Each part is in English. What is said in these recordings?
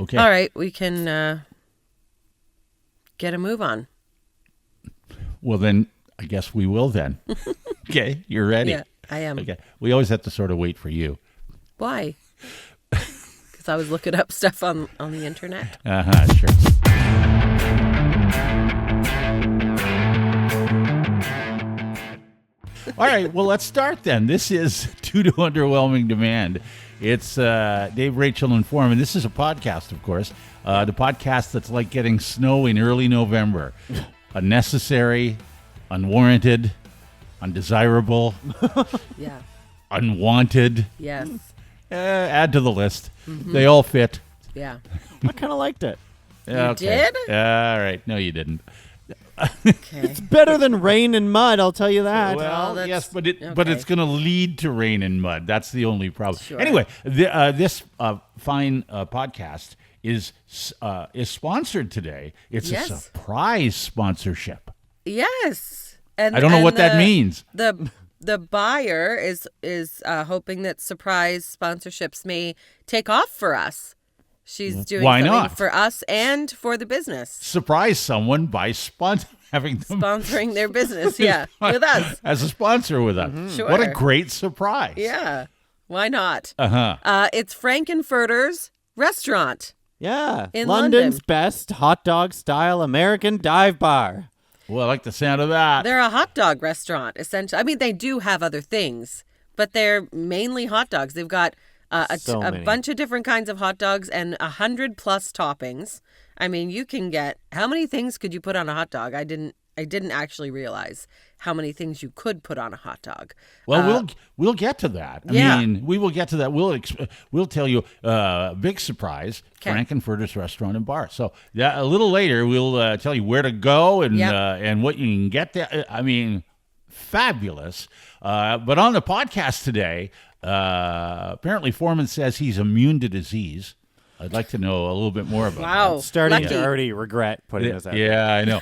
Okay. All right, we can get a move on. Well, then I guess we will then. Okay, you're ready? Yeah, I am. Okay. We always have to sort of wait for you. Why? Because I was looking up stuff on the internet. Sure. All right, well, let's start then. This is Due to Underwhelming Demand. It's Dave, Rachel, and Forman. This is a podcast, of course. The podcast that's like getting snow in early November. Unnecessary, unwarranted, undesirable, Yeah. unwanted. Yes. Add to the list. They all fit. Yeah. I kind of liked it. You did? All right. No, you didn't. Okay. It's better than rain and mud, I'll tell you that. Well, that's- yes, but it's okay. going to lead to rain and mud. That's the only problem. Sure. Anyway, this fine podcast is sponsored today. It's Yes. a surprise sponsorship. Yes. And I don't know and what that means. The buyer is hoping that surprise sponsorships may take off for us. She's doing Why something not? for us and for the business. Surprise someone by having them Sponsoring their business, yeah, with us. as a sponsor with us. Sure. What a great surprise! Yeah. Why not? Uh-huh. It's Furter's restaurant. Yeah. In London's London. best hot dog style American dive bar. Well, I like the sound of that. They're a hot dog restaurant, essentially. I mean, they do have other things, but they're mainly hot dogs. They've got So a many. bunch of different kinds of hot dogs and 100+ toppings. I mean, you can get, how many things could you put on a hot dog? I didn't actually realize how many things you could put on a hot dog. Well, we'll get to that. Yeah. I mean, we will get to that. We'll tell you big surprise, Okay. Frankenfurter's Restaurant and Bar. So a little later, we'll tell you where to go and Yep. and what you can get there. I mean, fabulous. But on the podcast today, apparently Forman says he's immune to disease. I'd like to know a little bit more about Wow. that. Starting Lucky. to already regret putting this out. Yeah, I know.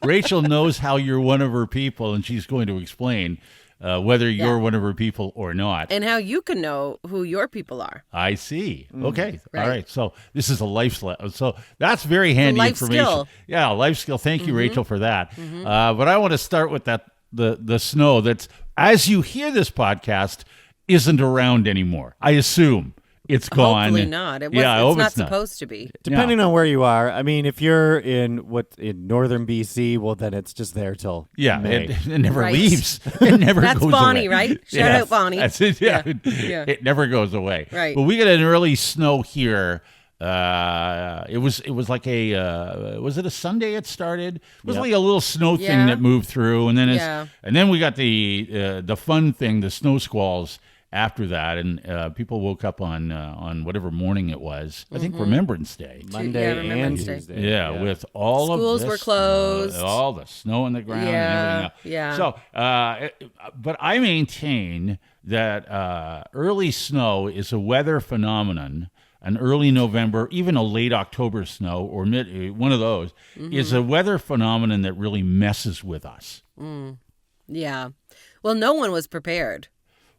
Rachel knows how you're one of her people, and she's going to explain whether you're one of her people or not. And how you can know who your people are. I see. Okay. Right. All right. So this is a life so that's very handy life information. skill. Yeah, a life skill. Thank you, Rachel, for that. But I want to start with the snow that's, as you hear this podcast, isn't around anymore. I assume it's gone. Hopefully not. It's I hope not it's not. supposed to be. Depending on where you are. I mean, if you're in northern BC, well, then it's just there till May. it never Right. leaves. It never That's goes Bonnie, away. right? Shout Yes, out Bonnie. That's it. Yeah. Yeah. It never goes away. Right. But we got an early snow here. It was like was it a Sunday it started? It was Yep. like a little snow thing Yeah. that moved through, and then Yeah. and then we got the fun thing, the snow squalls after that, and people woke up on whatever morning it was. I think Remembrance Day. Monday Yeah, Remembrance and Day. Tuesday. Yeah, with all Schools of this, were closed. all the snow on the ground and Yeah, everything else. yeah. So, but I maintain that early snow is a weather phenomenon. An early November, even a late October snow, or one of those, is a weather phenomenon that really messes with us. Yeah. Well, no one was prepared.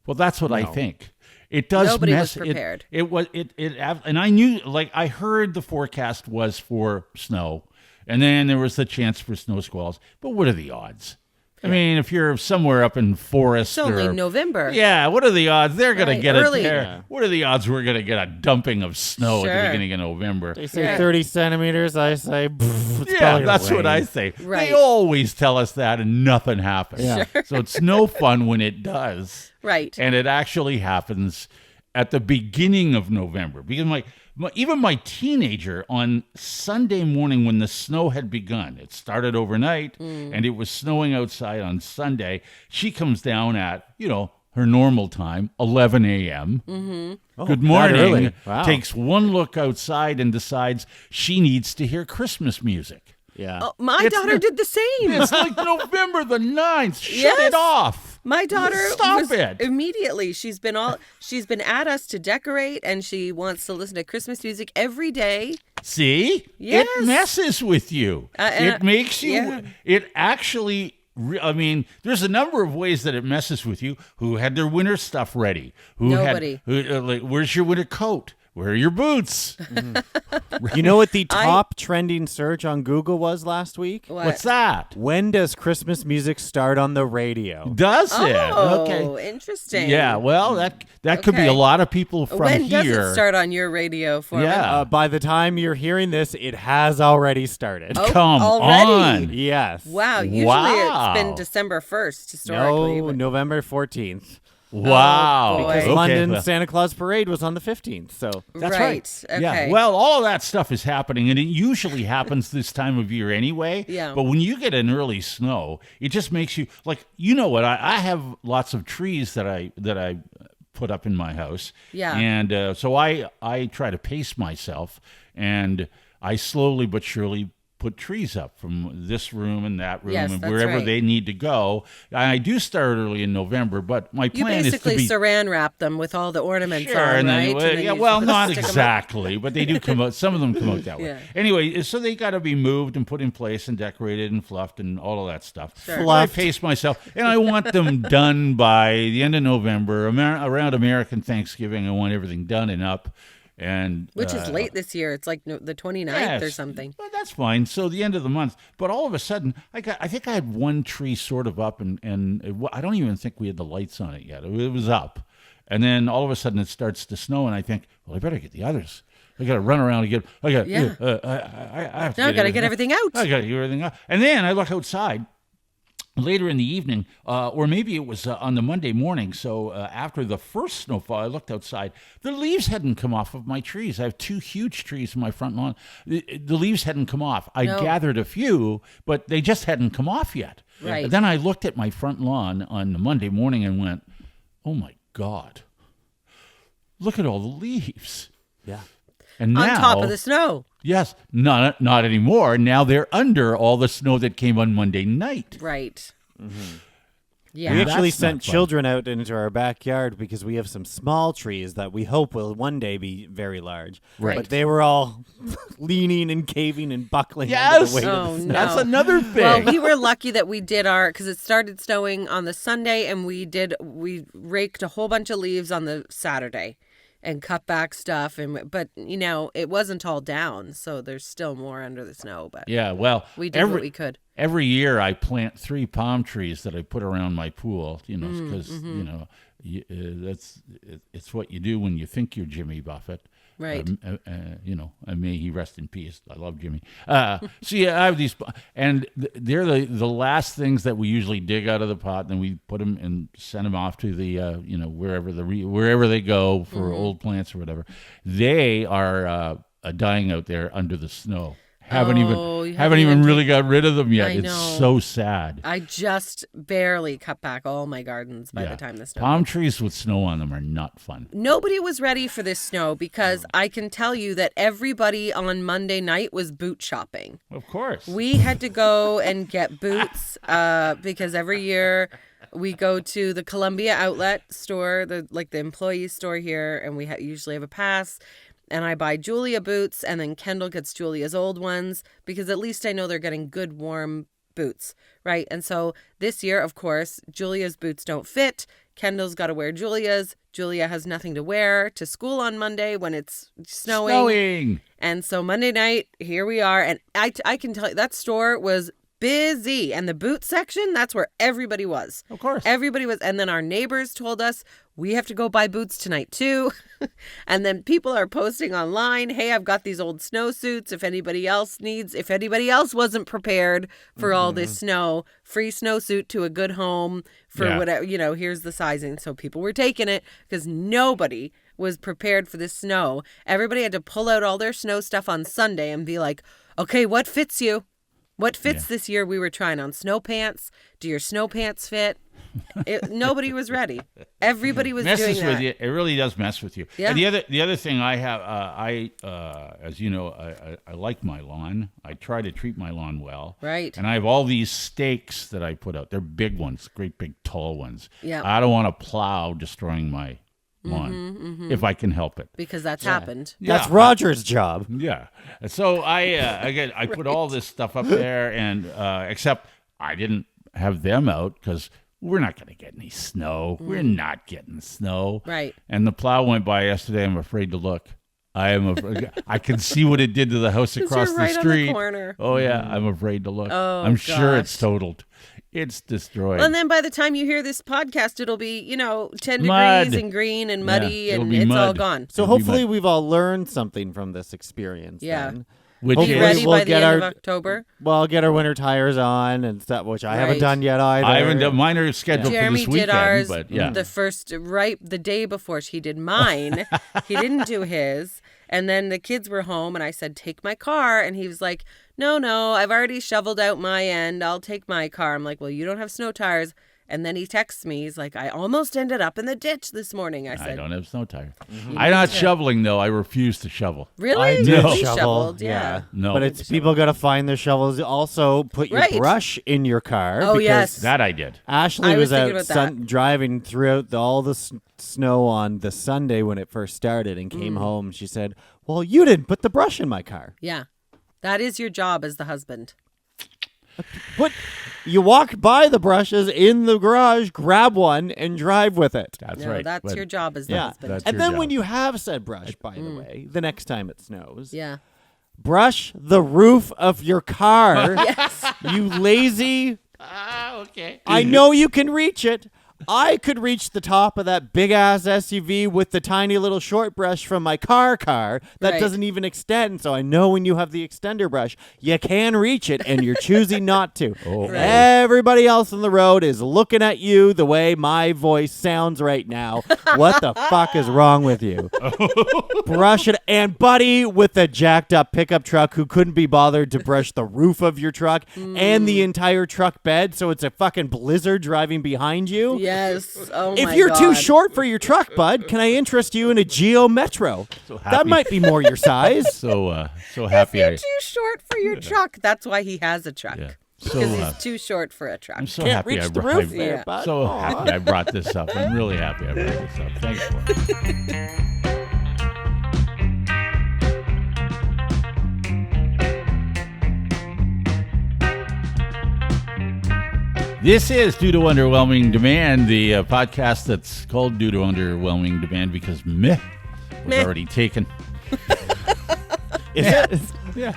Well, that's what I think. It does Nobody mess. was prepared. And I knew, like, I heard the forecast was for snow, and then there was the chance for snow squalls. But what are the odds? I mean, if you're somewhere up in forest, It's only or, November. yeah, what are the odds they're going Right, to get early. What are the odds we're going to get a dumping of snow at the Sure. beginning of November? They say Yeah. 30 centimeters. I say, it's Yeah, probably that's rain. what I say. Right. They always tell us that, and nothing happens. Yeah. So it's no fun when it does. Right. And it actually happens at the beginning of November. Because even my teenager on Sunday morning when the snow had begun, it started overnight and it was snowing outside on Sunday. She comes down at, her normal time, 11 a.m. Oh, Good that morning. early. Wow. Takes one look outside and decides she needs to hear Christmas music. Yeah. Oh, my It's daughter not- did the same. It's like November the 9th. Shut Yes. it off. My daughter Stop was it. immediately. She's been at us to decorate, and she wants to listen to Christmas music every day. See? Yes. It messes with you. And It makes you, yeah. it actually, there's a number of ways that it messes with you. Who had their winter stuff ready? Nobody. Like, where's your winter coat? wear your boots. You know what the top trending search on Google was last week? What's that? When does Christmas music start on the radio? Does it? Oh, Okay. interesting. Yeah, well, that could be a lot of people from when here. When does it start on your radio, Forman? Yeah. By the time you're hearing this, it has already started. Oh, Come already? on. Yes. Wow. Usually it's been December 1st historically. No, November 14th. Wow. Because Okay, London Santa Claus Parade was on the 15th. So That's right. Okay. Yeah. Well, all of that stuff is happening, and it usually happens this time of year anyway. Yeah. But when you get an early snow, it just makes you like, you know what? I have lots of trees that I put up in my house. Yeah. And so I try to pace myself, and I slowly but surely put trees up from this room and that room and wherever they need to go. I do start early in November, but my plan is to be... You basically saran wrap them with all the ornaments on, right? Then well, not exactly, but they do come out. Some of them come out that way. Yeah. Anyway, so they got to be moved and put in place and decorated and fluffed and all of that stuff. Sure. I pace myself, and I want them done by the end of November, around American Thanksgiving. I want everything done and up. Which is late this year. It's like the 29th or something. Well, that's fine. So the end of the month. But all of a sudden, I think I had one tree sort of up, and I don't even think we had the lights on it yet. It was up. And then all of a sudden it starts to snow, and I think, well, I better get the others. I got to run around and get. I have to. Now I got to get everything out. I got to get everything out. And then I look outside later in the evening, or maybe it was on the Monday morning. So after the first snowfall, I looked outside. The leaves hadn't come off of my trees. I have 2 huge trees in my front lawn. The leaves hadn't come off. I gathered a few, but they just hadn't come off yet. Right. And then I looked at my front lawn on the Monday morning and went, "Oh my God! Look at all the leaves." Yeah. And now, on top of the snow. Yes, not anymore. Now they're under all the snow that came on Monday night. Right. Mm-hmm. Yeah. We actually That's sent not fun. children out into our backyard because we have some small trees that we hope will one day be very large. Right. But they were all leaning and caving and buckling under Yes. the weight of Oh, the snow. no. That's another thing. Well, we were lucky that we did because it started snowing on the Sunday, and we raked a whole bunch of leaves on the Saturday and cut back stuff. But it wasn't all down, so there's still more under the snow. But yeah, well, we did what we could. Every year I plant 3 palm trees that I put around my pool, because it's what you do when you think you're Jimmy Buffett. Right. May he rest in peace. I love Jimmy. So yeah, I have these, and they're the last things that we usually dig out of the pot, and we put them and send them off to the wherever they go for old plants or whatever. They are dying out there under the snow. Haven't even really got rid of them yet. I It's know. so sad. I just barely cut back all my gardens by the time the snow. Palm trees with snow on them are not fun. Nobody was ready for this snow because I can tell you that everybody on Monday night was boot shopping. Of course. We had to go and get boots because every year we go to the Columbia Outlet store, the employee store here, and we usually have a pass. And I buy Julia boots, and then Kendall gets Julia's old ones because at least I know they're getting good warm boots, right? And so this year, of course, Julia's boots don't fit. Kendall's got to wear Julia's. Julia has nothing to wear to school on Monday when it's snowing. And so Monday night, here we are. And I can tell you that store was busy. And the boot section, that's where everybody was. Of course. Everybody was. And then our neighbors told us, we have to go buy boots tonight too. And then people are posting online, hey, I've got these old snowsuits. If anybody else wasn't prepared for all this snow, free snowsuit to a good home for whatever, here's the sizing. So people were taking it because nobody was prepared for this snow. Everybody had to pull out all their snow stuff on Sunday and be like, okay, what fits you? What fits this year? We were trying on snow pants. Do your snow pants fit? Nobody was ready. Everybody was messes doing that. with you. It really does mess with you. Yeah. And the other thing I have, as you know, I like my lawn. I try to treat my lawn well. Right. And I have all these stakes that I put out. They're big ones, great big tall ones. Yeah. I don't want to plow destroying my lawn if I can help it. Because that's happened. That's Roger's job. Yeah. So I put all this stuff up there, and except I didn't have them out because we're not going to get any snow. We're not getting snow. Right. And the plow went by yesterday. I'm afraid to look. I can see what it did to the house across you're the right street. on the corner. Oh yeah, I'm afraid to look. Oh, I'm sure gosh. it's totaled. It's destroyed. Well, and then by the time you hear this podcast, it'll be 10 Mud. degrees and green and muddy, it'll and be it's all mud. gone. So It'll be hopefully mud. we've all learned something from this experience. Yeah. Then. Which Be Hopefully ready we'll by the get end of our October. Well, get our winter tires on and stuff, which I haven't Right. done yet either. I haven't done mine are scheduled Jeremy for this did weekend, ours but yeah. the day before he did mine. He didn't do his. And then the kids were home and I said, take my car. And he was like, no, I've already shoveled out my end. I'll take my car. I'm like, well, you don't have snow tires. And then he texts me. He's like, I almost ended up in the ditch this morning. I said, I don't have snow tires. I'm not shoveling though. I refuse to shovel. really? I No. did We shovel. shoveled, yeah. No. But it's people got to find their shovels. Also, put your Right. brush in your car. Oh, because yes. That I did. Ashley I was was thinking out about that. driving throughout all the snow on the Sunday when it first started and came home. She said, well, you didn't put the brush in my car. Yeah. That is your job as the husband. What? You walk by the brushes in the garage, grab one, and drive with it. That's No, right. that's But your job as the Yeah. husband. That's And your then job. when you have said brush, by the way, the next time it snows, Yeah. brush the roof of your car. Yes. You lazy. okay. I know you can reach it. I could reach the top of that big ass SUV with the tiny little short brush from my car that Right. doesn't even extend. So I know when you have the extender brush, you can reach it and you're choosing not to. Oh. Right. Everybody else on the road is looking at you the way my voice sounds right now. What the fuck is wrong with you? Brush it. And buddy with the jacked up pickup truck who couldn't be bothered to brush the roof of your truck and the entire truck bed. So it's a fucking blizzard driving behind you. Yes. Oh, If my you're too God. short for your truck, bud, can I interest you in a Geo Metro? So happy. That might be more your size. So If happy. you're too short for your truck, that's why he has a truck. Yeah. Because So, he's too short for a truck. I'm so Can't happy reach I the brought roof I- there, Yeah. bud. So Aw. happy I brought this up. I'm really happy I brought this up. Thanks for it. This is Due to Underwhelming Demand, the podcast that's called Due to Underwhelming Demand because meh was Meh. already taken. Is it? Yeah,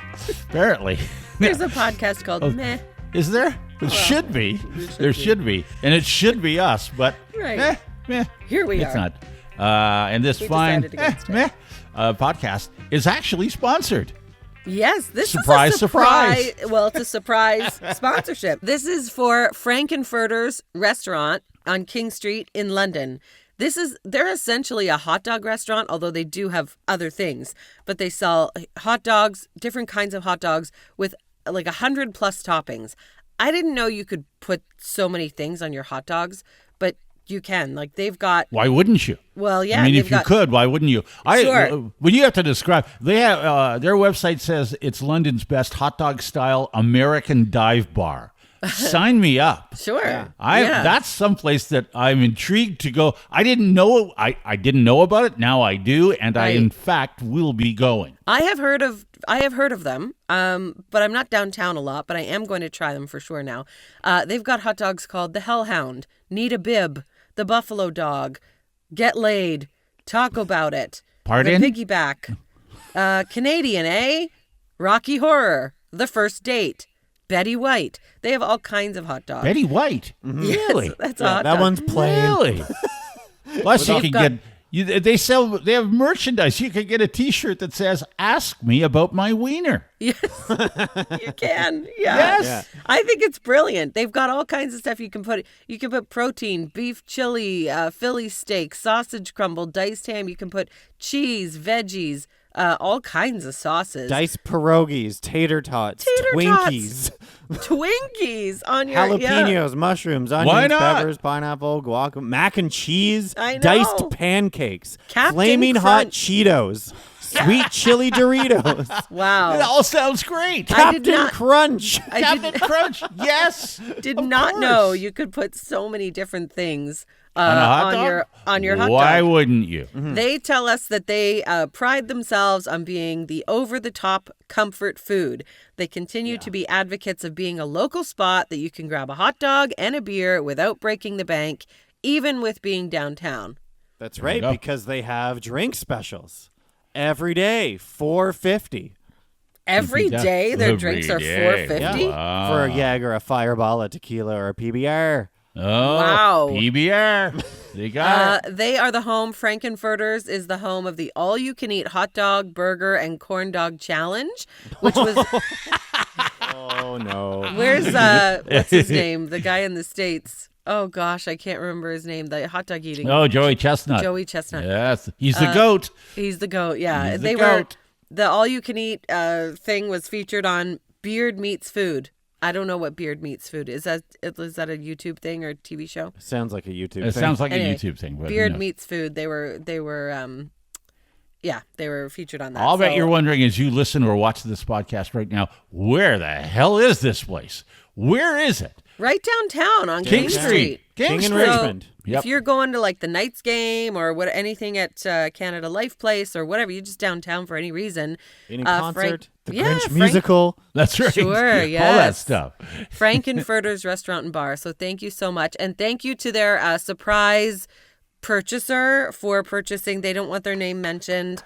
apparently. There's a podcast called Meh. Is there? It should be. There should be. And it should be us, but Right. meh. Here we It's are. not. And this We fine decided against it. meh podcast is actually sponsored. Yes, this Surprise, is a surprise. Well, it's a surprise sponsorship. This is for Frank and Furter's restaurant on King Street in London. They're essentially a hot dog restaurant, although they do have other things. But they sell hot dogs, different kinds of hot dogs with like 100+ toppings. I didn't know you could put so many things on your hot dogs, but you can. Like they've got. Why wouldn't you? Well, yeah. I mean, they've if you got, could, why wouldn't you? Sure. When you have to describe, they have their website says it's London's best hot dog style American dive bar. Sign me up. Sure. Yeah. That's someplace that I'm intrigued to go. I didn't know about it. Now I do, and I Right. in fact will be going. I have heard of them, but I'm not downtown a lot, but I am going to try them for sure now. They've got hot dogs called the Hellhound, Need a Bib, the Buffalo Dog, Get Laid, Talk About It, Pardon? the Piggyback, Canadian, eh? Rocky Horror, The First Date, Betty White. They have all kinds of hot dogs. Betty White, Yes, really? that's a Yeah, hot that dog. one's plain. Really? Plus, you They've can got- get. They have merchandise. You could get a T-shirt that says "Ask me about my wiener." Yes, you can. Yeah. Yes. Yeah. I think it's brilliant. They've got all kinds of stuff you can put. You can put protein, beef chili, Philly steak, sausage crumble, diced ham. You can put cheese, veggies, all kinds of sauces. Diced pierogies, tater tots, Tater Twinkies, Twinkies on your jalapenos, mushrooms, onions, Why not? peppers, pineapple, guacamole, mac and cheese, I know. diced pancakes, Captain flaming hot Crunch. Cheetos, sweet chili Doritos, It Wow. all sounds great. I did Captain not- Crunch. I Captain did, Crunch, yes. did of not course. know you could put so many different things On a hot dog? on your hot Why dog. wouldn't you? They tell us that they pride themselves on being the over-the-top comfort food. They continue to be advocates of being a local spot that you can grab a hot dog and a beer without breaking the bank, even with being downtown. That's you right, go. because they have drink specials. Every day, $4.50. Every day their Every drinks are day. $4.50. Wow. For a Jaeger, a Fireball, a tequila, or a PBR. Oh, Wow. PBR. They got it. They are the home. Frankenfurters is the home of the all-you-can-eat hot dog, burger, and corn dog challenge, which was Oh, no. where's what's his name? The guy in the States. Oh gosh, I can't remember his name. The hot dog eating. Oh, Joey Chestnut. Joey Chestnut. Yes, he's the goat. He's the goat. Yeah, He's the they goat. the all-you-can-eat thing was featured on Beard Meets Food. I don't know what Beard Meets Food is. Is that a YouTube thing or a TV show? Sounds like a YouTube thing. It sounds like Anyway, a YouTube thing. But Beard no. Meets Food. They were featured on that. I'll bet So- you're wondering as you listen or watch this podcast right now, where the hell is this place? Where is it? right downtown on King Street. King and Street. Richmond. Yep. If you're going to like the Knights game or anything at Canada Life Place or whatever, you're just downtown for any reason. Any Frank- concert, the yeah, Grinch Frank- musical. That's right. Sure, All that yes. stuff. Frankenfurter's Restaurant and Bar. So thank you so much. And thank you to their surprise purchaser for purchasing. They don't want their name mentioned,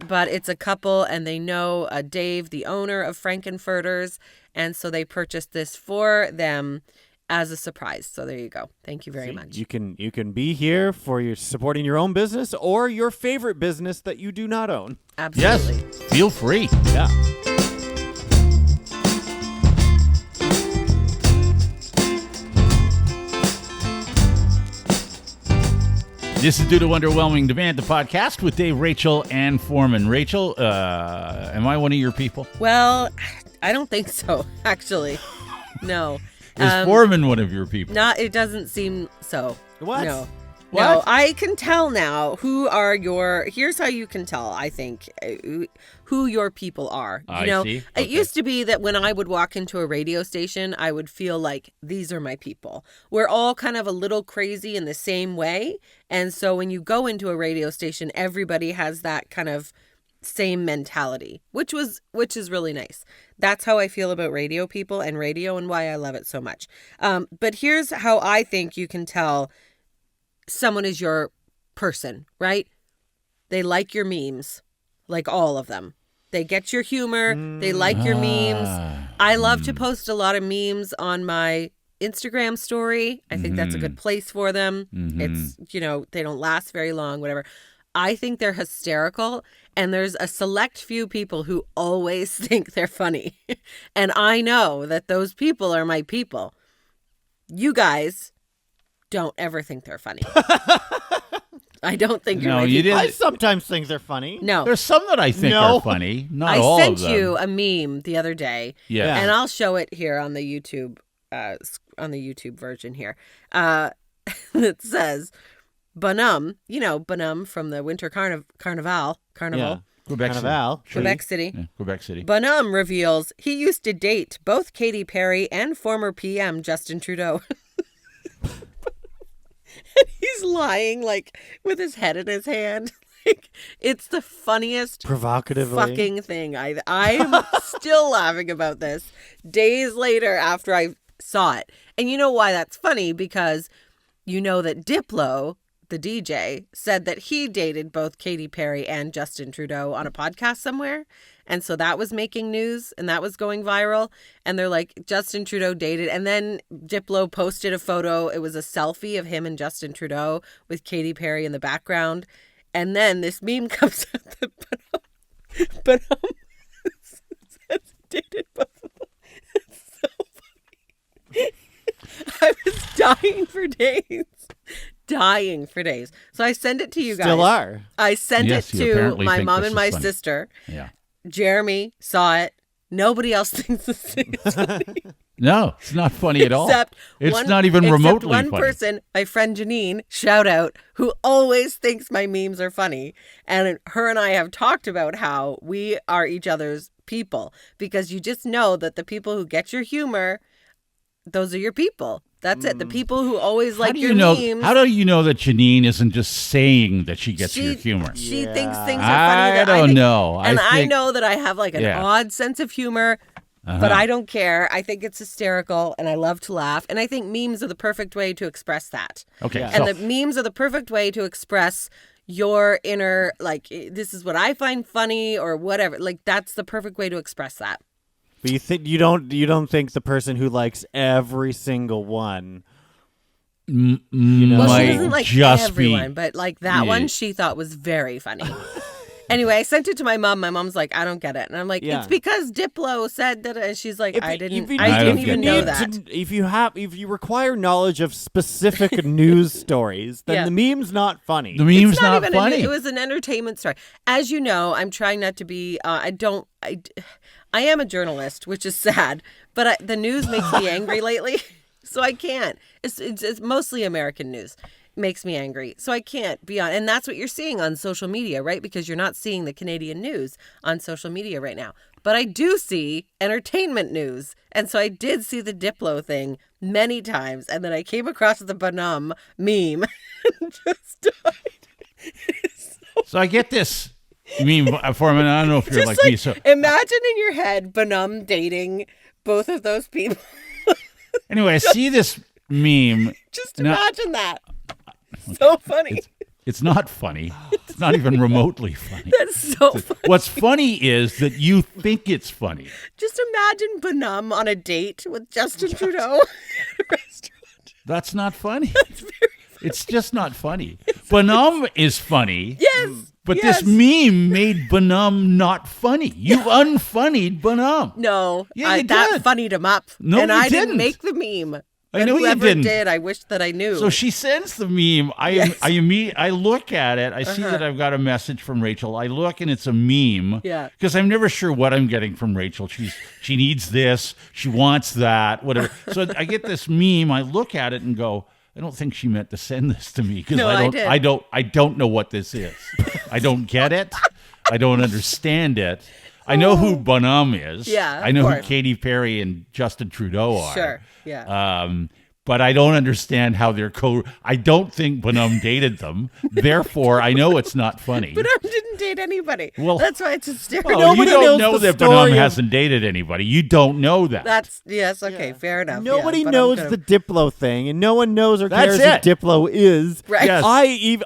but it's a couple and they know Dave, the owner of Frankenfurter's. And so they purchased this for them as a surprise. So there you go. Thank you very much. You can be here for your supporting your own business or your favorite business that you do not own. Absolutely. Yes. Feel free. Yeah. This is due to Underwhelming Demand, the podcast with Dave, Rachel, and Forman. Rachel, am I one of your people? Well, I don't think so, actually. No. Is Forman one of your people? It doesn't seem so. What? No. What? No, I can tell now here's how you can tell, I think, who your people are. I see. It Okay. used to be that when I would walk into a radio station, I would feel like these are my people. We're all kind of a little crazy in the same way. And so when you go into a radio station, everybody has that kind of same mentality, which is really nice. That's how I feel about radio people and radio and why I love it so much. But here's how I think you can tell someone is your person, right? They like your memes, like all of them. They get your humor. They like your memes. I love to post a lot of memes on my Instagram story. I think that's a good place for them. It's, they don't last very long, whatever. I think they're hysterical. And there's a select few people who always think they're funny. And I know that those people are my people. You guys don't ever think they're funny. I don't think you're No, my you people. didn't. I sometimes think they're funny. No. There's some that I think No. are funny. Not I all sent of them. you a meme the other day. Yeah. And I'll show it here on the YouTube version here. It says Bonhomme, Bonhomme from the Winter Carnival. Yeah. Quebec City. Carnival. Sure. Quebec City. Yeah, Quebec City. Bonhomme reveals he used to date both Katy Perry and former PM Justin Trudeau. And he's lying like with his head in his hand. Like, it's the funniest Provocatively. fucking thing. I'm still laughing about this days later after I saw it. And you know why that's funny? Because you know that Diplo, the DJ, said that he dated both Katy Perry and Justin Trudeau on a podcast somewhere. And so that was making news and that was going viral. And they're like, Justin Trudeau dated. And then Diplo posted a photo. It was a selfie of him and Justin Trudeau with Katy Perry in the background. And then this meme comes out that Bonhomme says dated both of them. It's so funny. I was dying for days. So I send it to you guys. Still are. I sent Yes, it you to apparently my think mom this and is my funny. sister. Yeah. Jeremy saw it. Nobody else thinks this thing is funny. No, it's not funny at all. Except It's one- not even except remotely one funny. person, my friend Janine, shout out, who always thinks my memes are funny. And her and I have talked about how we are each other's people because you just know that the people who get your humor, those are your people. That's it. The people who always like your memes. How do you know that Janine isn't just saying that she gets your humor? She Yeah. thinks things are funny. I that don't think, know. And I think- know that I have like an Yeah. odd sense of humor, but I don't care. I think it's hysterical and I love to laugh. And I think memes are the perfect way to express that. Okay. Yeah. So, And the memes are the perfect way to express your inner, like, this is what I find funny or whatever. Like, that's the perfect way to express that. But you don't think the person who likes every single one, Well, might she doesn't like just everyone, be. but like that one she thought was very funny. Anyway, I sent it to my mom. My mom's like, I don't get it. And I'm like, Yeah. it's because Diplo said that. And she's like, I didn't don't even get know that. that. If you require knowledge of specific news stories, then Yeah. the meme's not funny. The meme's It's not even funny. it was an entertainment story. As you know, I'm trying not to be. I am a journalist, which is sad. But the news makes me angry lately, so I can't. It's mostly American news. Makes me angry. So I can't be on. And that's what you're seeing on social media, right? Because you're not seeing the Canadian news on social media right now. But I do see entertainment news. And so I did see the Diplo thing many times. And then I came across the Bonhomme meme and just died. So I get this. You mean, Forman, I don't know if you're Just like me. So imagine in your head Bonhomme dating both of those people. anyway, I see this meme. Just Now- imagine that. So funny. It's not funny. It's not even remotely funny. That's so funny. What's funny is that you think it's funny. Just imagine Bonhomme on a date with Justin Trudeau at a restaurant. That's not funny. It's just not funny. Bonhomme is funny. Yes. But yes. this meme made Bonhomme not funny. You unfunnied Bonhomme. No, Yeah, you that did. funnied him up. No, and you I didn't. make the meme. I And know you whoever didn't. did, I wish that I knew. So she sends the meme. I look at it. I see that I've got a message from Rachel. I look and it's a meme. Yeah. Because I'm never sure what I'm getting from Rachel. She needs this. She wants that. Whatever. So I get this meme. I look at it and go, I don't think she meant to send this to me because No, I did. I don't know what this is. I don't get it. I don't understand it. I know who Bonhomme is. Yeah, I know of who course. Katy Perry and Justin Trudeau are. Sure, yeah. But I don't understand how they're I don't think Bonhomme dated them. Therefore, I know it's not funny. Bonhomme didn't date anybody. Well- That's why it's hysterical. Well, you Nobody don't knows know the that story Bonhomme of- hasn't dated anybody. You don't know that. That's, yes, okay, fair enough. Nobody yeah, but knows I'm the gonna- Diplo thing, and no one knows or That's cares who it. Diplo is. Right. Yes.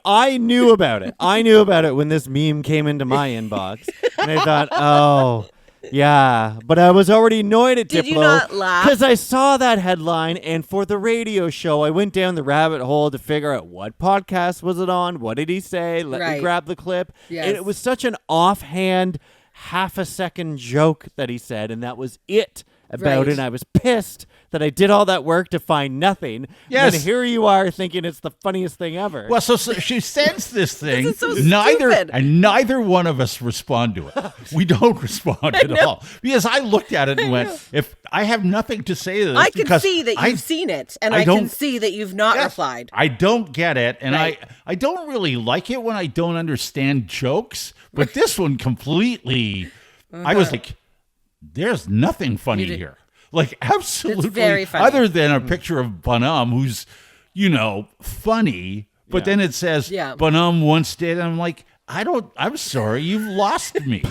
I knew about it. I knew about it when this meme came into my inbox, and I thought, oh, yeah. But I was already annoyed at Did Diplo you not laugh? because I saw that headline, and for the radio show, I went down the rabbit hole to figure out what podcast was it on, what did he say, let me Right. grab the clip, Yes. and it was such an offhand, half-a-second joke that he said, and that was it about Right. it, and I was pissed that I did all that work to find nothing. Yes. And here you are thinking it's the funniest thing ever. Well, so she sends this thing. is so neither stupid. neither one of us respond to it. We don't respond at all because I looked at it and went, "If I have nothing to say to this, I can because see that I- you've seen it, and I I can don't- see that you've not Yes, replied. I don't get it, and Right. I don't really like it when I don't understand jokes. But this one completely, I was like, "There's nothing funny did- here." Like absolutely, very funny. other than a picture of Bonhomme, who's funny. But then it says Yeah. Bonhomme once did, and I'm like, I'm sorry, you've lost me.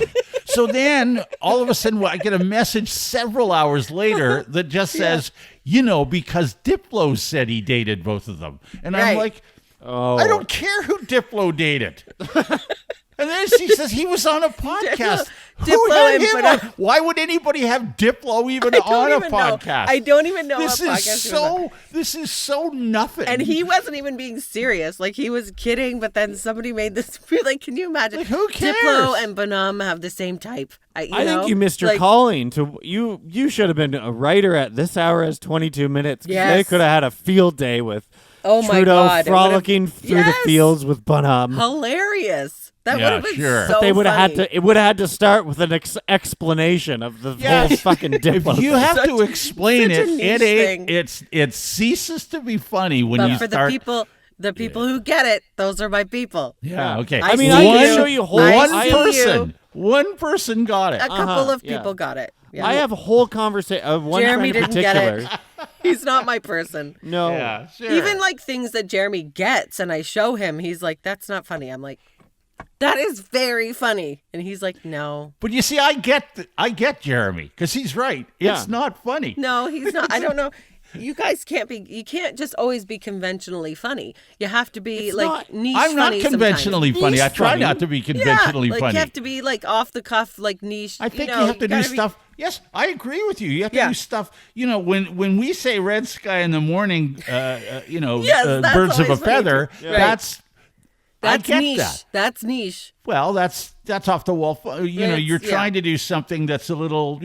So then all of a sudden I get a message several hours later that just says, because Diplo said he dated both of them. And I'm Right. like, oh, I don't care who Diplo dated. And then she says he was on a podcast. Who Diplo had and him Bonhomme. on? Why would anybody have Diplo even I don't on a even know. podcast? I don't even know This what is podcast he was on. this is so nothing. And he wasn't even being serious. Like, he was kidding, but then somebody made this. Like, can you imagine? Like, who cares? Diplo and Bonhomme have the same type. I think you missed your like, calling. You should have been a writer at This Hour Has 22 Minutes. 'Cause Yes. They could have had a field day with Oh my Trudeau God, it would've- frolicking through the Yes. fields with Bonhomme. Hilarious. That Yeah, would have been sure. so They would have had funny. to. It would have had to start with an explanation of the Yes. whole fucking Diplo. if you thing. have to explain such a it, niche it ain't. thing. It ceases to be funny when But you for start. the people who get it, those are my people. Yeah. Okay. I mean, see I can you. show you whole- one I- person. One person got it. A couple of yeah. people got it. Yeah. I have a whole conversation. One Jeremy friend in didn't get particular. it. He's not my person. No. Yeah. Sure. Even like things that Jeremy gets and I show him, he's like, that's not funny. I'm like, that is very funny. And he's like, no. But you see, I get Jeremy because he's right. Yeah. It's not funny. No, he's not. I don't know. you guys you can't just always be conventionally funny. You have to be niche I'm not funny conventionally sometimes. funny. I try not to be conventionally funny. You have to be off the cuff, niche. I think you have to do stuff. Yes, I agree with you. You have to do stuff. When we say red sky in the morning, birds of a feather, that's niche. That. That's niche. Well, that's off the wall. You're trying to do something that's a little,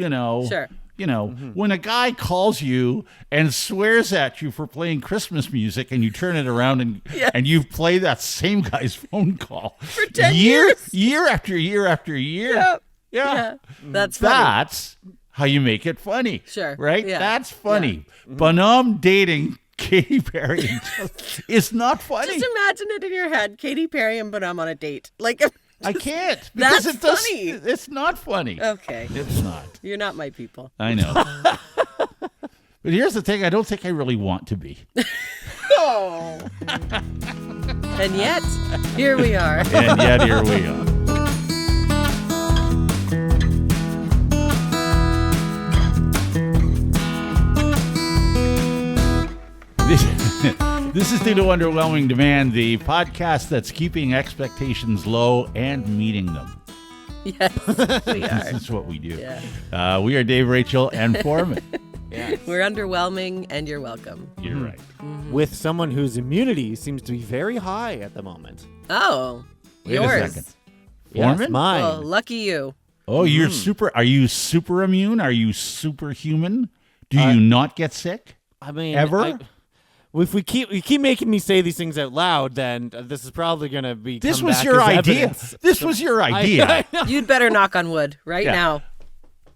Sure. When a guy calls you and swears at you for playing Christmas music and you turn it around and you play that same guy's phone call for 10 years, year after year after year. Yeah. That's funny. That's how you make it funny. Sure. Right? Yeah. That's funny. Yeah. But I'm dating Katy Perry. It's not funny. Just imagine it in your head. Katy Perry and Bonhomme on a date. I can't. That's funny. It's not funny. Okay. It's not. You're not my people. I know. But here's the thing. I don't think I really want to be. Oh. And yet, here we are. And yet, here we are. This is due to Underwhelming Demand, the podcast that's keeping expectations low and meeting them. Yes, we are. This is what we do. Yeah. We are Dave, Rachel, and Forman. Yes. We're underwhelming, and you're welcome. You're right. Mm-hmm. With someone whose immunity seems to be very high at the moment. Oh, Wait a yours. second. Yes, Forman? mine. Well, lucky you. Oh, you're super. Are you super immune? Are you superhuman? Do you not get sick? I mean, ever? If we keep making me say these things out loud, then this is probably going to be. This was your idea. This was your idea. I know. You'd better knock on wood right now.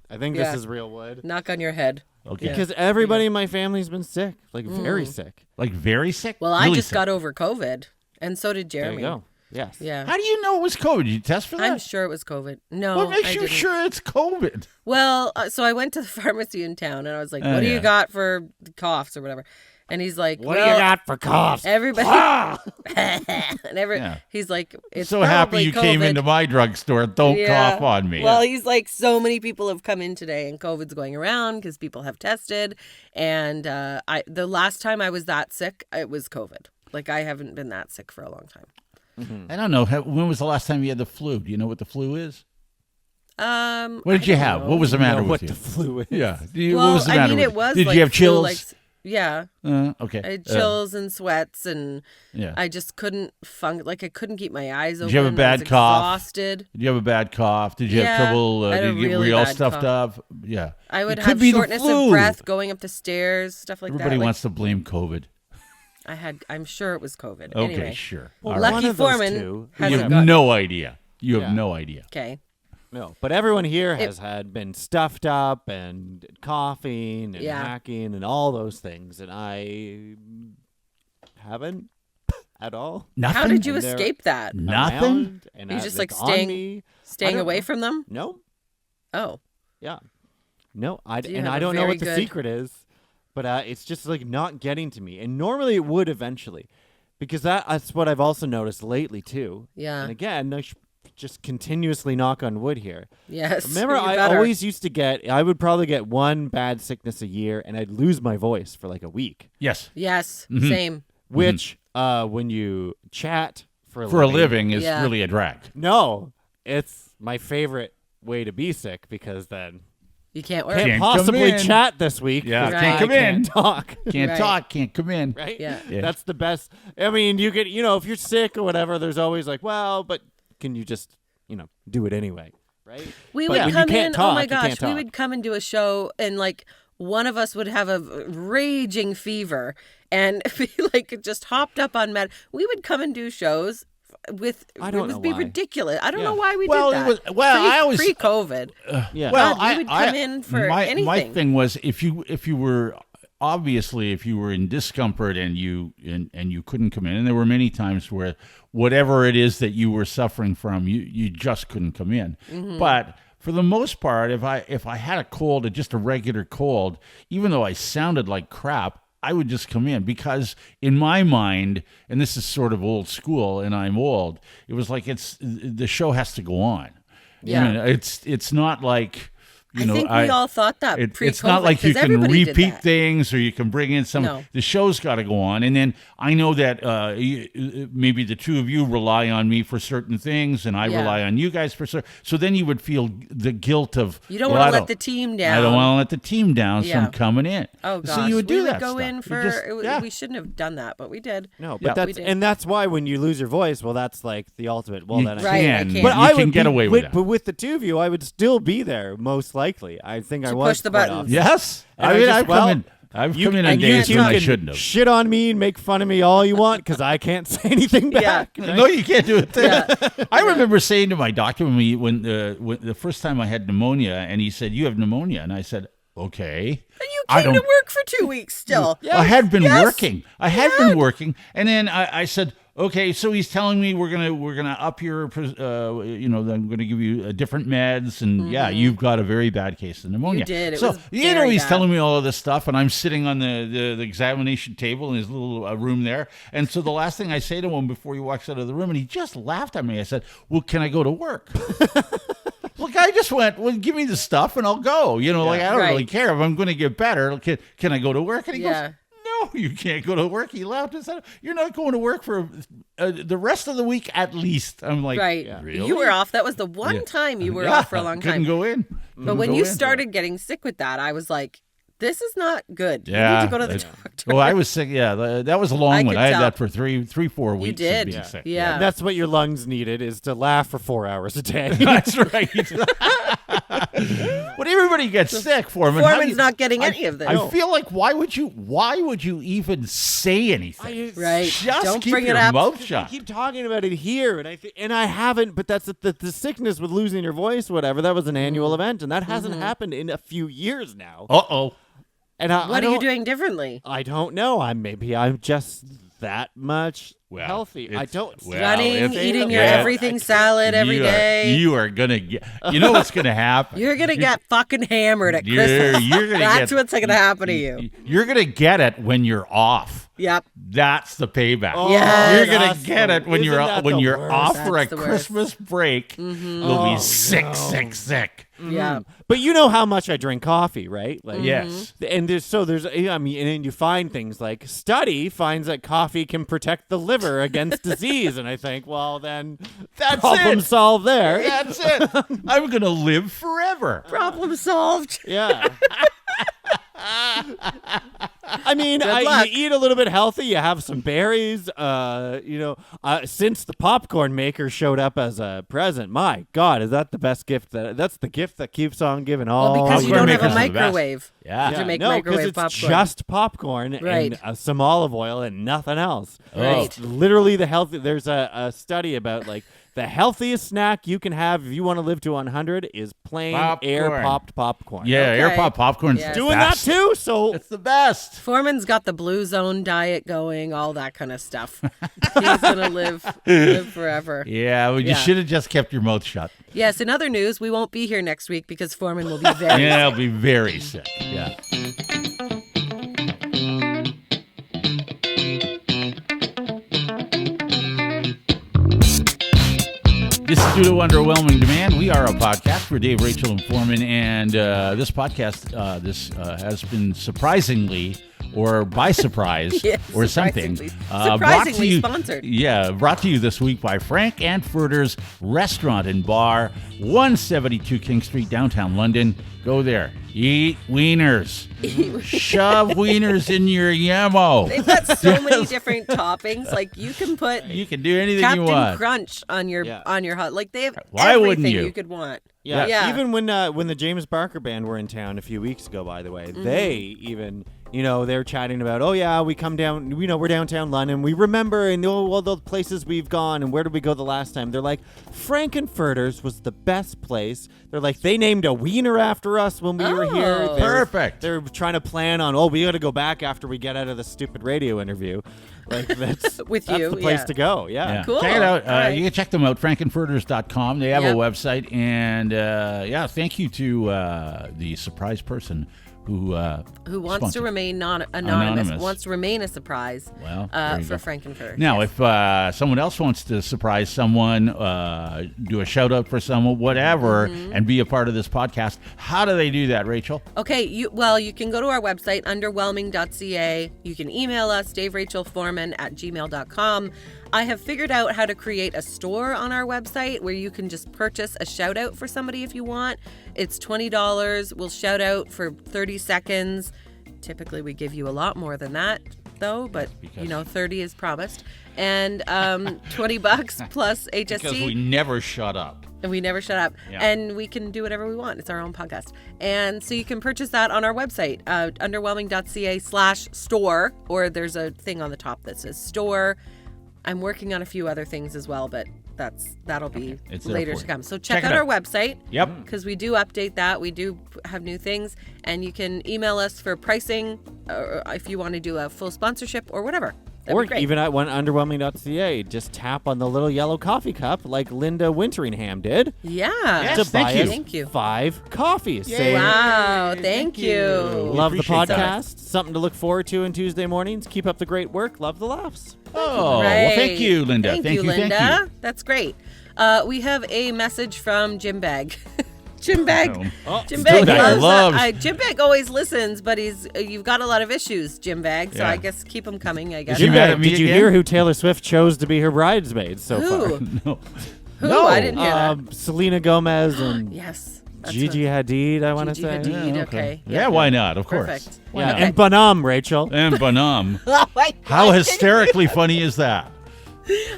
I think this is real wood. Knock on your head. Okay. Because everybody in my family's been sick, very sick. Like very sick? Well, really I just sick. got over COVID, and so did There Jeremy. you go. Yes. Yeah. How do you know it was COVID? Did you test for that? I'm sure it was COVID. No, What makes I you didn't. sure it's COVID? Well, so I went to the pharmacy in town, and I was like, "What do you got for coughs or whatever?" And he's like, What do you got for coughs? Everybody. Yeah. He's like, it's So happy probably you COVID. came into my drugstore. Don't cough on me. Well, he's like, so many people have come in today, and COVID's going around because people have tested. And the last time I was that sick, it was COVID. I haven't been that sick for a long time. I don't know. When was the last time you had the flu? Do you know what the flu is? What What did you have? What was the matter with what you? the flu is. Yeah. Well, what was the matter with it you? was Did like you have flu, chills? Yeah. Okay. I had chills and sweats, and Yeah. I just couldn't I couldn't keep my eyes open. Did you have a bad I was cough? Exhausted. Did you have a bad cough? Did you have Yeah, trouble? I had a Were really you all bad stuffed cough. up? Yeah. I would It could have be the shortness flu. of breath going up the stairs, stuff like Everybody that. wants to blame COVID. I'm sure it was COVID. Okay, Anyway. sure. Well, All one Lucky of those Forman two- You hasn't have got no idea. You have Yeah. no idea. Okay. No, but everyone here has been stuffed up and coughing and Yeah. hacking and all those things, and I haven't at all. Nothing. How did you And they're escape that? Nothing. Around, and You I- just, like, like, on staying- me. Staying I don't away know. from them? No, Oh. yeah, no. I you and have I a don't know very what the good- secret is, but it's just not getting to me. And normally it would eventually, because that's what I've also noticed lately too. Yeah. And again, I should just continuously knock on wood here. Yes. Remember, you I better. always used to I would probably get one bad sickness a year, and I'd lose my voice for like a week. Yes. Yes. Mm-hmm. Same. Which, when you chat for a living is Yeah. really a drag. no, it's my favorite way to be sick, because then You can't work. can't Can't come possibly in. chat this week. Yeah, 'cause can't I come in. can't talk. Can't Right. talk. Can't come in. Right? Yeah. Yeah. That's the best. I mean, you could, if you're sick or whatever, there's always but can you just, do it anyway? Right? We But would when you come can't in. talk, Oh my you gosh, can't we talk. would come and do a show, and one of us would have a raging fever and be just hopped up on med. We would come and do shows with. I don't it know would be why. ridiculous. I don't Yeah. know why we Well, did it that. was- I always- pre-COVID. Yeah. Well, God, we would come in for my anything. thing was if you were in discomfort and you couldn't come in, and there were many times where whatever it is that you were suffering from, you just couldn't come in. Mm-hmm. But for the most part, if I had a cold, just a regular cold, even though I sounded like crap, I would just come in, because in my mind, and this is sort of old school, and I'm old, it was like the show has to go on. Yeah. I mean, it's not like You I know, think we all thought that pre-COVID. it's not like you 'cause can everybody did repeat that. things or you can bring in some. No. The show's got to go on, and then I know that maybe the two of you rely on me for certain things, and I Yeah. rely on you guys for certain. So then you would feel the guilt of You don't well, want I to let the team down. I don't want to let the team down, so Yeah. I'm coming in. Oh gosh, so you would do we that would go stuff. in You for. just- yeah. We shouldn't have done that, but we did. No, Yeah. but We did. that's why when you lose your voice, well, that's like the ultimate. Well, You then Right, I can, can't. But you I can would get be away with that. But with the two of you, I would still be there most likely. I think I To was push the quite buttons. often. Yes, And I I mean just- I've well, come in. I've come in on And days you when I can shouldn't have. shit on me and make fun of me all you want because I can't say anything Yeah. back. No, you can't do it. Yeah. I remember saying to my doctor when the first time I had pneumonia, and he said, "You have pneumonia," and I said, "Okay." And you I came to don't- work for 2 weeks still. I had been Yes. working. I had been working, and then I said, "Okay." So he's telling me we're gonna up your, I'm gonna give you different meds, and yeah, you've got a very bad case of pneumonia. You did. It so was he's very bad. telling me all of this stuff, and I'm sitting on the examination table in his little room there, and so the last thing I say to him before he walks out of the room, and he just laughed at me. I said, "Well, can I go to work?" Look, I just went, well, give me the stuff and I'll go. I don't Right. really care if I'm going to get better. Can I go to work? And he Yeah. goes, no, you can't go to work. He laughed and said, you're not going to work for the rest of the week at least. I'm like, Right. really? You were off. That was the one Yeah. time you were Yeah, off for a long couldn't time. go in. But when you started getting sick with that, I was like, this is not good. Yeah. You need to go to the doctor. Well, I was sick. Yeah, that was a long I one. could I had tell. that for 4 weeks. You of did. being sick. Yeah. And that's what your lungs needed is to laugh for 4 hours a day. That's right. When everybody gets sick, Forman, how do Foreman's you- not getting any of this. I feel like why would you even say anything? Right. Just Don't keep bring your it up. mouth I shut. keep talking about it here, and I haven't. But that's the sickness with losing your voice, whatever. That was an annual event, and that hasn't happened in a few years now. Uh-oh. And I What are you don't- doing differently? I don't know. I'm just that much Well, healthy. I it's- don't. well, Running, it's- eating your yeah. everything salad every day. You are gonna get. You know what's gonna happen. You're gonna get fucking hammered at You're- Christmas. you're gonna That's get- what's gonna happen to you. You're gonna get it when you're off. Yep. That's the payback. Yes. You're gonna That's get the- it when isn't you're that when the you're worst? off for a That's the worst. Christmas break. You'll be sick. Yeah. But you know how much I drink coffee, right? Like, Yes. And there's I mean, and then you find things like study finds that coffee can protect the liver against disease, and I think, well, then That's problem it. solved there. That's it. I'm gonna live forever. Problem solved. Yeah. I mean, luck. you eat a little bit healthy. You have some berries. Since the popcorn maker showed up as a present, my God, is that the best gift? That's the gift that keeps on giving. All Well, because you popcorn don't have a makers are the best. microwave. Yeah. To make no, microwave it's popcorn. just popcorn Right. and some olive oil and nothing else. Right. It's literally the healthy. There's a study about like the healthiest snack you can have if you want to live to 100 is plain Popcorn. air popped popcorn. Yeah, Okay. air pop popcorn's Yes. the doing best. that too. So It's the best. Foreman's got the Blue Zone diet going, all that kind of stuff. He's gonna live forever. Yeah, well, you Yeah. should have just kept your mouth shut. Yes. In other news, we won't be here next week because Foreman will be very. Yeah, I'll be very sick. Yeah. This is due to Underwhelming Demand. We are a podcast for Dave, Rachel, and Forman, and this podcast has been surprisingly, or by surprise, Yes, or something, surprisingly. brought to Surprisingly you, sponsored. Yeah, brought to you this week by Frank and Furter's Restaurant and Bar, 172 King Street, downtown London. Go there. Eat wieners. Shove wieners in your yamo. They've got so many different toppings. Like you can put You can do anything Captain you want. Crunch on your hot. Like they have Why wouldn't everything you? you could want. Yeah. Yeah. Even when the James Barker band were in town a few weeks ago, by the way, they even they're chatting about, oh yeah, we come down, we're downtown London, we remember and all the places we've gone and where did we go the last time? They're like, Frankenfurter's was the best place. They're like, they named a wiener after us when we were here. Oh. They're- Perfect. They're trying to plan on, we got to go back after we get out of the stupid radio interview. Like that's With that's you, the place yeah. to go. Yeah. Cool. Check it out. All right. You can check them out, frankenfurters.com. They have Yep. a website. And, thank you to the surprise person who wants sponsored. to remain Anonymous. wants to remain a surprise Well, there you for go. Frankenfurter. Now, Yes. if someone else wants to surprise someone, do a shout out for someone, whatever, Mm-hmm. and be a part of this podcast, how do they do that, Rachel? Okay, you can go to our website, underwhelming.ca. You can email us, daverachelforman@gmail.com. I have figured out how to create a store on our website where you can just purchase a shout out for somebody if you want. It's $20. We'll shout out for 30 seconds. Typically, we give you a lot more than that, though, but, 30 is promised. And $20 plus HST. Because we never shut up. And we never shut up. Yeah. And we can do whatever we want. It's our own podcast. And so you can purchase that on our website, underwhelming.ca/store, or there's a thing on the top that says store. I'm working on a few other things as well, but that'll be It's there later for to you. come. So Check check it out our out. website. Yep. Because we do update that. We do have new things. And you can email us for pricing if you want to do a full sponsorship or whatever. That'd Or be great. even at underwhelming.ca, just tap on the little yellow coffee cup like Linda Winteringham did Yeah. Yes, to thank buy you. us Thank you. 5 coffees. Yay. Say, Wow. Thank Thank you. you. love the Appreciate that. podcast. Something to look forward to on Tuesday mornings. Keep up the great work. Love the laughs. Oh, well, Right. thank you, Linda. Thank you, Thank Linda. you. That's great. We have a message from Jim Bag. Jim Bag. Oh, Jim Jim Bag Bag loves. loves- Jim Bag always listens, but you've got a lot of issues, Jim Bag. So Yeah. I guess keep them coming. I guess. Is he mad at me did you again? hear who Taylor Swift chose to be her bridesmaid so far? Who? No. Who? No. I didn't hear that. Selena Gomez and Yes. that's Gigi what- Hadid, I want to Gigi say. Hadid. Yeah, Okay. Yeah, why not? Of course. Perfect. Why Yeah, not? and Bonham, Rachel. And Bonham. Oh my How God. hysterically funny is that?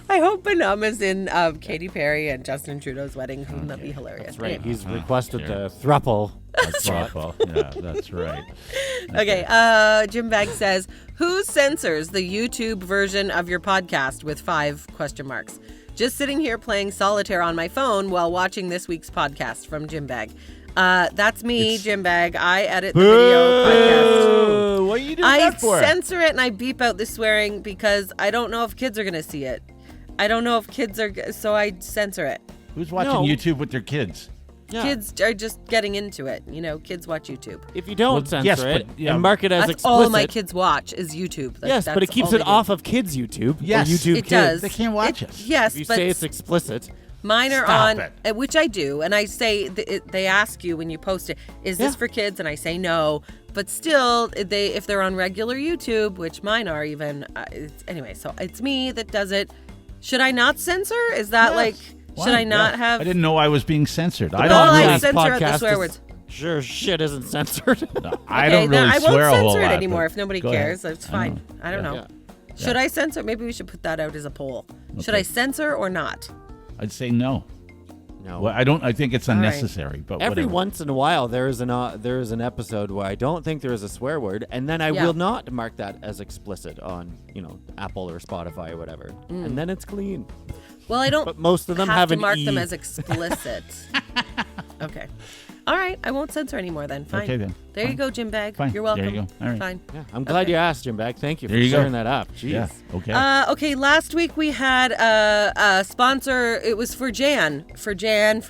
I hope Bonham is in Katy Perry and Justin Trudeau's wedding. Wouldn't that be hilarious? That's right. He's Uh-huh. requested Sure. the thruple. That's awful. Yeah, that's right. Okay, Jim Bag says, who censors the YouTube version of your podcast with 5 question marks? Just sitting here playing solitaire on my phone while watching this week's podcast from Jim Bag. That's me, Jim Bag. I edit the video podcast. Boo! What are you doing I that for? censor it and I beep out the swearing because I don't know if kids are going to see it. I don't know if kids are, so I censor it. Who's watching No. YouTube with their kids? Yeah. Kids are just getting into it. Kids watch YouTube. If you don't Well, censor yes, it but, yeah. and mark it as That's explicit. all my kids watch is YouTube. Like, Yes, but it that's keeps all it they do. off of kids' YouTube. Yes. Or YouTube It Kids. does. They can't watch us. Yes, If you but say it's explicit. mine are Stop on, it. which I do, and I say they ask you when you post it, is this Yeah. for kids? And I say no, but still, if they're on regular YouTube, which mine are even, anyway. So it's me that does it. Should I not censor? Is that Yes. like? Why? Should I not Yeah. have? I didn't know I was being censored. I No, don't I really. This censor out the podcast swear is- words. Sure, shit isn't censored. I Okay, don't then really I swear won't a whole censor lot. it anymore but if nobody go ahead. cares. It's fine. I don't know. Yeah. Should I censor? Maybe we should put that out as a poll. Should Okay. I censor or not? I'd say no. No. Well, I don't. I think it's right. unnecessary. But Every whatever. once in a while, there is an episode where I don't think there is a swear word, and then I Yeah. will not mark that as explicit on Apple or Spotify or whatever, and then it's clean. Well, I don't. But most of them have have to an mark E. them as explicit. Okay. All right. I won't censor anymore then. Fine. Okay then. There you Fine. go, Jim Bag. Fine. You're welcome. There you go. All right. Fine. Yeah, I'm glad Okay. you asked, Jim Bag. Thank you for There you go. sharing that up. Jeez. Yeah. Okay. Okay, last week we had a sponsor. It was for Jan. For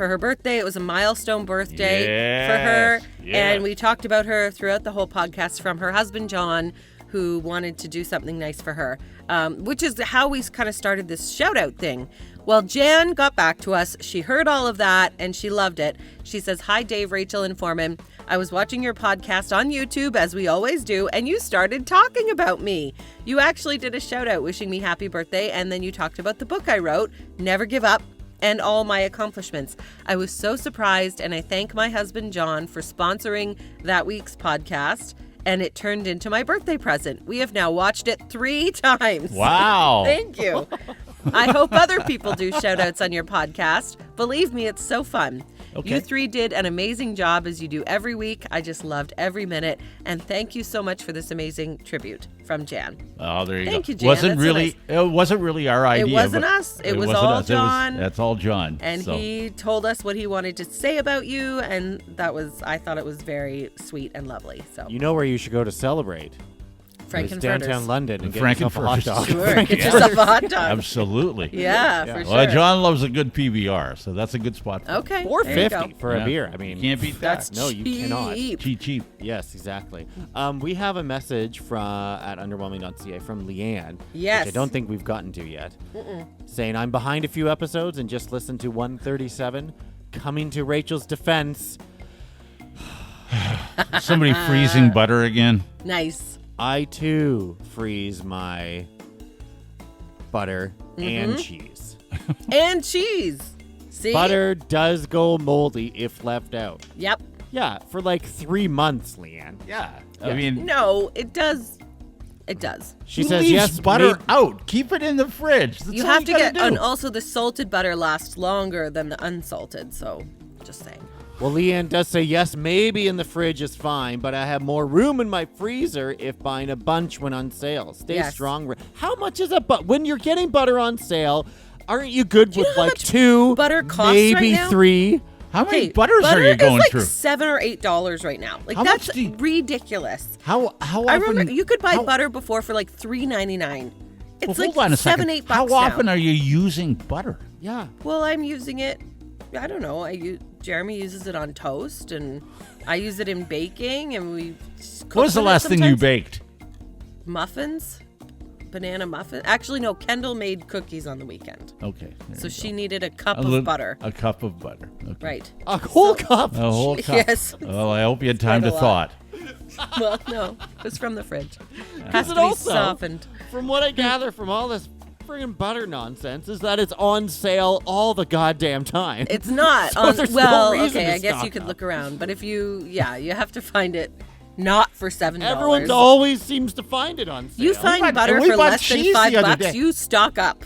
her birthday. It was a milestone birthday for her. Yes, And yes. we talked about her throughout the whole podcast from her husband, John, who wanted to do something nice for her, which is how we kind of started this shout out thing. Well, Jan got back to us. She heard all of that and she loved it. She says, "Hi, Dave, Rachel, and Forman. I was watching your podcast on YouTube, as we always do, and you started talking about me. You actually did a shout out wishing me happy birthday, and then you talked about the book I wrote, Never Give Up, and all my accomplishments. I was so surprised, and I thank my husband, John, for sponsoring that week's podcast, and it turned into my birthday present. We have now watched it 3 times. Wow. Thank you. I hope other people do shout outs on your podcast. Believe me, it's so fun. Okay. You 3 did an amazing job as you do every week. I just loved every minute. And thank you so much for this amazing tribute from Jan." Oh, there you Thank go. you, Jan. Wasn't That's so really. It wasn't really our idea. wasn't but us. It was wasn't all us. John. That's all John. And So, he told us what he wanted to say about you. And I thought it was very sweet and lovely. So You know where you should go to celebrate? It's downtown London and get yourself a hot dog. Sure, get yourself a hot dog. Absolutely. Yeah, for Well, sure. John loves a good PBR, so that's a good spot. Okay. $4.50 for Yeah. a beer. I mean, You can't beat that. No, you cannot. Cheap. Yes, exactly. We have a message at underwhelming.ca from Leanne, Yes. which I don't think we've gotten to yet, saying, I'm behind a few episodes and just listened to 137. Coming to Rachel's defense, Somebody freezing butter again. Nice. I too freeze my butter and cheese. And cheese. See? Butter does go moldy if left out. Yep. Yeah, for like 3 months, Leanne. Yeah. I mean, No, it does. It does. She who says, leaves yes, butter out. Keep it in the fridge. That's You all have to gotta get, do. and also the salted butter lasts longer than the unsalted. So, just saying. Well, Leanne does say, yes, maybe in the fridge is fine, but I have more room in my freezer if buying a bunch when on sale. Stay Yes. strong. How much is a when you're getting butter on sale, aren't you good Do you with know how like much 2, butter costs maybe right now? 3? How many Hey, butters butter are you going is like through? $7 or $8 right now. Like How much that's do you- ridiculous. How I often? remember you could buy how- butter before for like $3.99. It's Well, like hold on a second. $7-8 How now. often are you using butter? Yeah. Well, I'm using it. I don't know. Jeremy uses it on toast, and I use it in baking, and we. Cook What was the with it last thing you sometimes. baked? Muffins, banana muffin. Actually, no. Kendall made cookies on the weekend, Okay. there so you she go. needed a cup A of little- butter. A cup of butter. Okay. Right. A whole cup. A whole cup. Yes. Well, I hope you had time quite to a thought. lot. Well, no, it was from the fridge. Has to it be also- softened. From what I gather from all this friggin' butter nonsense is that it's on sale all the goddamn time. It's not. So there's no well, reason okay, to I guess stock you could up. look around, but if you have to find it not for $7. Everyone always seems to find it on sale. You find bought- butter we for bought less than cheese the other $5, day. you stock up.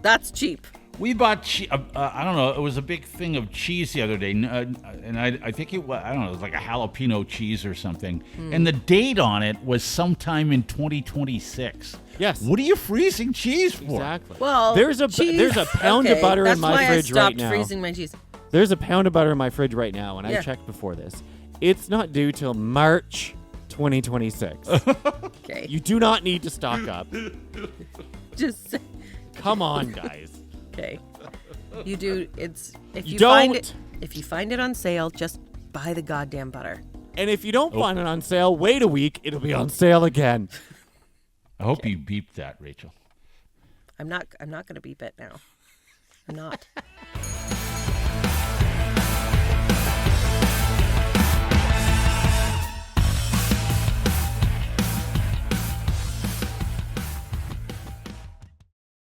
That's cheap. We bought, I don't know, it was a big thing of cheese the other day, and I think it was, I don't know, it was like a jalapeno cheese or something, and the date on it was sometime in 2026. Yes. What are you freezing cheese for? Exactly. Well, there's a cheese, pound of butter that's in my why fridge I stopped right now. freezing my cheese. There's a pound of butter in my fridge right now, and I Yeah. checked before this. It's not due till March 2026. Okay, You do not need to stock up. just Come on, guys. okay. You do. It's if You you find don't. it. If you find it on sale, just buy the goddamn butter. And if you don't find it on sale, wait a week. It'll be on sale again. I hope you beeped that, Rachel. I'm not gonna beep it now. I'm not.